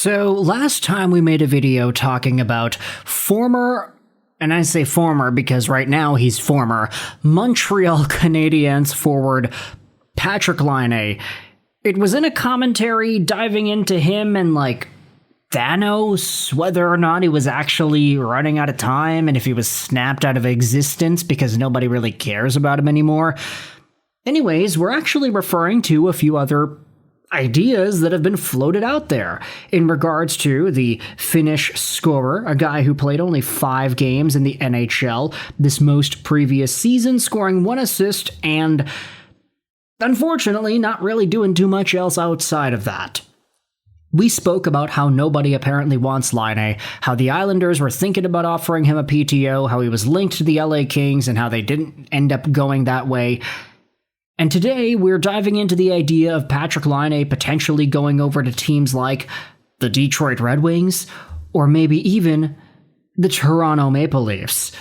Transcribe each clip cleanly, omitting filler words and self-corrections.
So last time we made a video talking about former, and I say former because right now he's former, Montreal Canadiens forward Patrik Laine. It was in a commentary diving into him and Thanos, whether or not he was actually running out of time and if he was snapped out of existence because nobody really cares about him anymore. Anyways, we're actually referring to a few other ideas that have been floated out there in regards to the Finnish scorer, a guy who played only 5 games in the NHL this most previous season, scoring 1 assist and unfortunately not really doing too much else outside of that. We spoke about how nobody apparently wants Laine, how the Islanders were thinking about offering him a PTO, how he was linked to the LA Kings and how they didn't end up going that way. And today, we're diving into the idea of Patrik Laine potentially going over to teams like the Detroit Red Wings, or maybe even the Toronto Maple Leafs.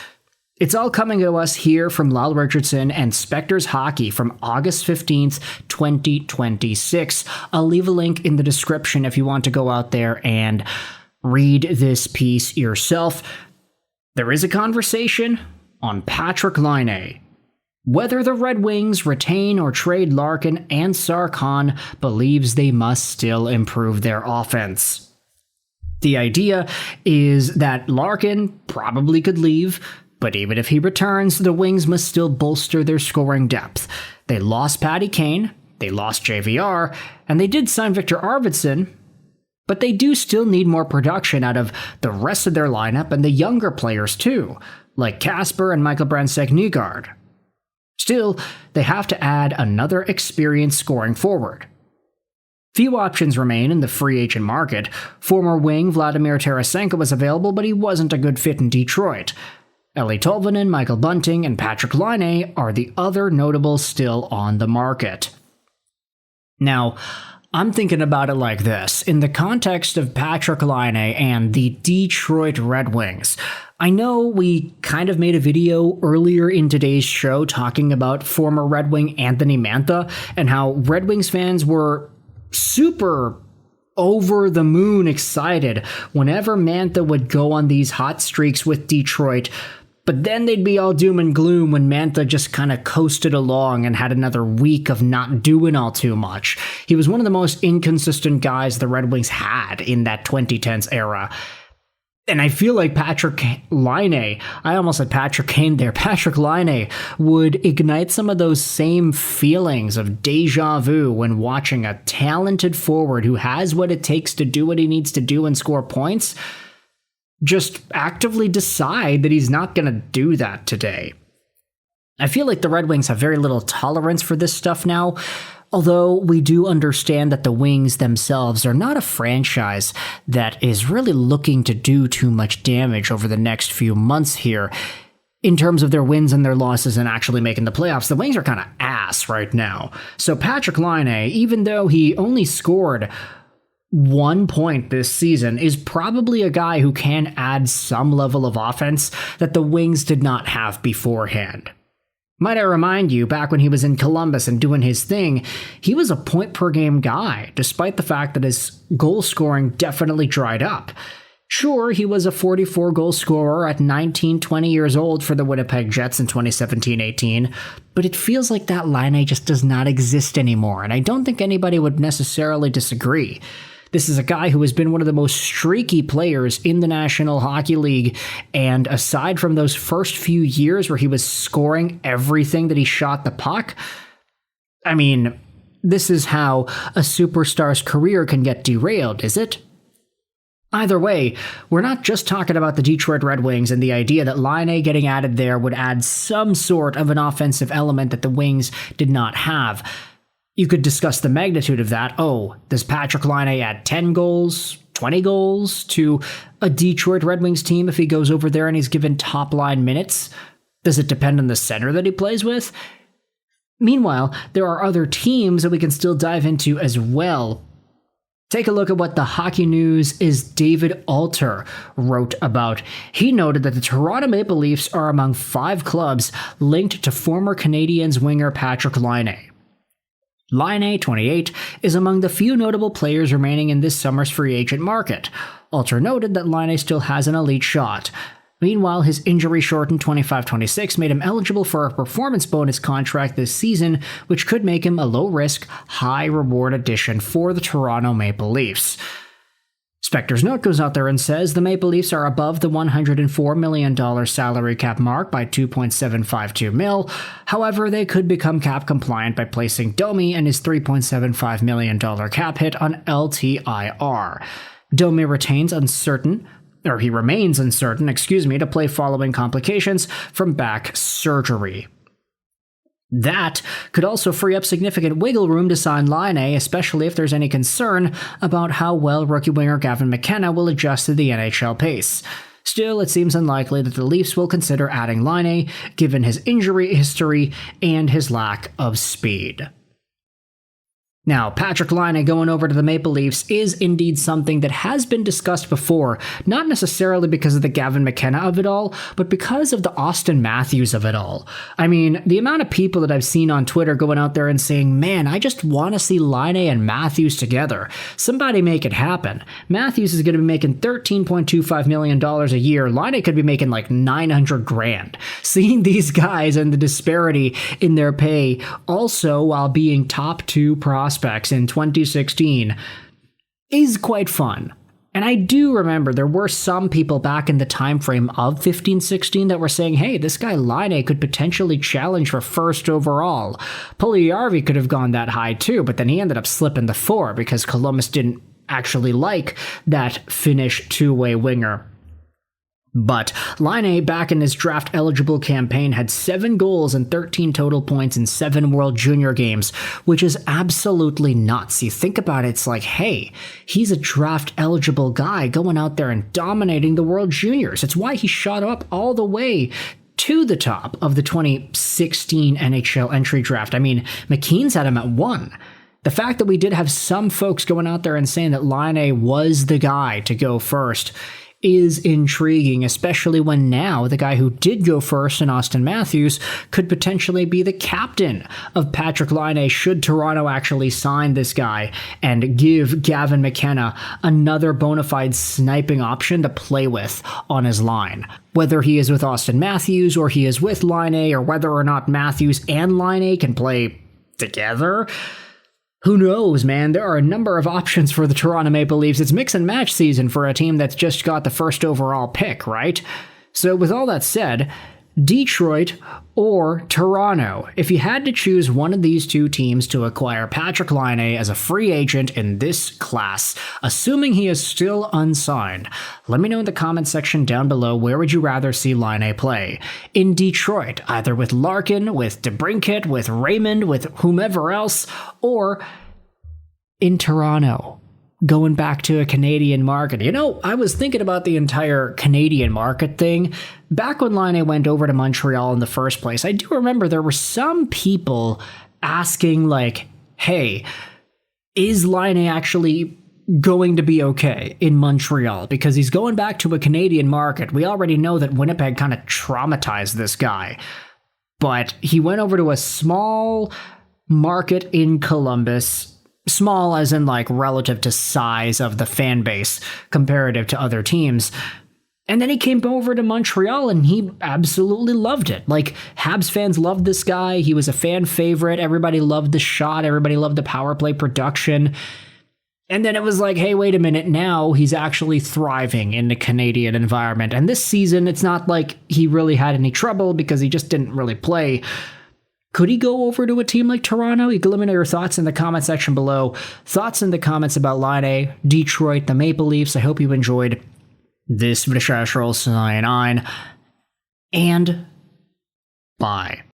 It's all coming to us here from Lyle Richardson and Spectres Hockey from August 15th, 2026. I'll leave a link in the description if you want to go out there and read this piece yourself. There is a conversation on Patrik Laine. Whether the Red Wings retain or trade Larkin, and Sarkhan believes they must still improve their offense. The idea is that Larkin probably could leave, but even if he returns, the Wings must still bolster their scoring depth. They lost Patty Kane, they lost JVR, and they did sign Victor Arvidsson, but they do still need more production out of the rest of their lineup and the younger players too, like Kasper and Michael Brandstad-Nygaard. Still, they have to add another experienced scoring forward. Few options remain in the free agent market. Former wing Vladimir Tarasenko was available, but he wasn't a good fit in Detroit. Eeli Tolvanen, Michael Bunting, and Patrik Laine are the other notables still on the market. Now, I'm thinking about it like this. In the context of Patrik Laine and the Detroit Red Wings, I know we kind of made a video earlier in today's show talking about former Red Wing Anthony Mantha and how Red Wings fans were super over the moon excited whenever Mantha would go on these hot streaks with Detroit, but then they'd be all doom and gloom when Mantha just kind of coasted along and had another week of not doing all too much. He was one of the most inconsistent guys the Red Wings had in that 2010s era. And I feel like Patrik Laine, I almost said Patrick Kane there, Patrik Laine would ignite some of those same feelings of deja vu when watching a talented forward who has what it takes to do what he needs to do and score points just actively decide that he's not going to do that today. I feel like the Red Wings have very little tolerance for this stuff now, although we do understand that the Wings themselves are not a franchise that is really looking to do too much damage over the next few months here. In terms of their wins and their losses and actually making the playoffs, the Wings are kind of ass right now. So Patrik Laine, even though he only scored 1 point this season, is probably a guy who can add some level of offense that the Wings did not have beforehand. Might I remind you, back when he was in Columbus and doing his thing, he was a point-per-game guy, despite the fact that his goal scoring definitely dried up. Sure, he was a 44-goal scorer at 19, 20 years old for the Winnipeg Jets in 2017-18, but it feels like that Laine just does not exist anymore, and I don't think anybody would necessarily disagree. This is a guy who has been one of the most streaky players in the National Hockey League, and aside from those first few years where he was scoring everything that he shot the puck, I mean, this is how a superstar's career can get derailed, is it? Either way, we're not just talking about the Detroit Red Wings and the idea that Laine getting added there would add some sort of an offensive element that the Wings did not have. You could discuss the magnitude of that. Oh, does Patrik Laine add 10 goals, 20 goals to a Detroit Red Wings team if he goes over there and he's given top-line minutes? Does it depend on the center that he plays with? Meanwhile, there are other teams that we can still dive into as well. Take a look at what the Hockey News' David Alter wrote about. He noted that the Toronto Maple Leafs are among 5 clubs linked to former Canadiens winger Patrik Laine. Laine, 28, is among the few notable players remaining in this summer's free agent market. Ultra noted that Laine still has an elite shot. Meanwhile, his injury-shortened 25-26 made him eligible for a performance bonus contract this season, which could make him a low-risk, high-reward addition for the Toronto Maple Leafs. Spector's note goes out there and says the Maple Leafs are above the $104 million salary cap mark by $2.752 million. However, they could become cap compliant by placing Domi and his $3.75 million cap hit on LTIR. Domi remains uncertain to play following complications from back surgery. That could also free up significant wiggle room to sign Laine, especially if there's any concern about how well rookie winger Gavin McKenna will adjust to the NHL pace. Still, it seems unlikely that the Leafs will consider adding Laine, given his injury history and his lack of speed. Now, Patrik Laine going over to the Maple Leafs is indeed something that has been discussed before, not necessarily because of the Gavin McKenna of it all, but because of the Auston Matthews of it all. I mean, the amount of people that I've seen on Twitter going out there and saying, man, I just want to see Laine and Matthews together. Somebody make it happen. Matthews is going to be making $13.25 million a year. Laine could be making like $900,000. Seeing these guys and the disparity in their pay, also while being top two prospects in 2016, is quite fun. And I do remember there were some people back in the time frame of 15-16 that were saying, hey, this guy Laine could potentially challenge for first overall. Puljujärvi could have gone that high too, but then he ended up slipping the 4 because Columbus didn't actually like that Finnish two-way winger. But Laine, back in his draft-eligible campaign, had 7 goals and 13 total points in 7 World Junior games, which is absolutely nuts. You think about it, it's like, hey, he's a draft-eligible guy going out there and dominating the World Juniors. It's why he shot up all the way to the top of the 2016 NHL Entry Draft. I mean, McKeen's had him at 1. The fact that we did have some folks going out there and saying that Laine was the guy to go first is intriguing, especially when now the guy who did go first in Auston Matthews could potentially be the captain of Patrik Laine should Toronto actually sign this guy and give Gavin McKenna another bona fide sniping option to play with on his line. Whether he is with Auston Matthews or he is with Laine, or whether or not Matthews and Laine can play together, who knows, man? There are a number of options for the Toronto Maple Leafs. It's mix and match season for a team that's just got the first overall pick, right? So with all that said, Detroit or Toronto, if you had to choose one of these two teams to acquire Patrik Laine as a free agent in this class, assuming he is still unsigned, let me know in the comment section down below, where would you rather see Laine play? In Detroit, either with Larkin, with DeBrincat, with Raymond, with whomever else, or in Toronto, going back to a Canadian market. You know, I was thinking about the entire Canadian market thing. Back when Laine went over to Montreal in the first place, I do remember there were some people asking, like, hey, is Laine actually going to be okay in Montreal? Because he's going back to a Canadian market. We already know that Winnipeg kind of traumatized this guy. But he went over to a small market in Columbus. Small as in, like, relative to size of the fan base comparative to other teams. And then he came over to Montreal and he absolutely loved it. Like, Habs fans loved this guy. He was a fan favorite. Everybody loved the shot. Everybody loved the power play production. And then it was like, hey, wait a minute. Now he's actually thriving in the Canadian environment. And this season, it's not like he really had any trouble because he just didn't really play. Could he go over to a team like Toronto? You can let me know your thoughts in the comment section below. Thoughts in the comments about Laine, Detroit, the Maple Leafs. I hope you enjoyed this video, and bye.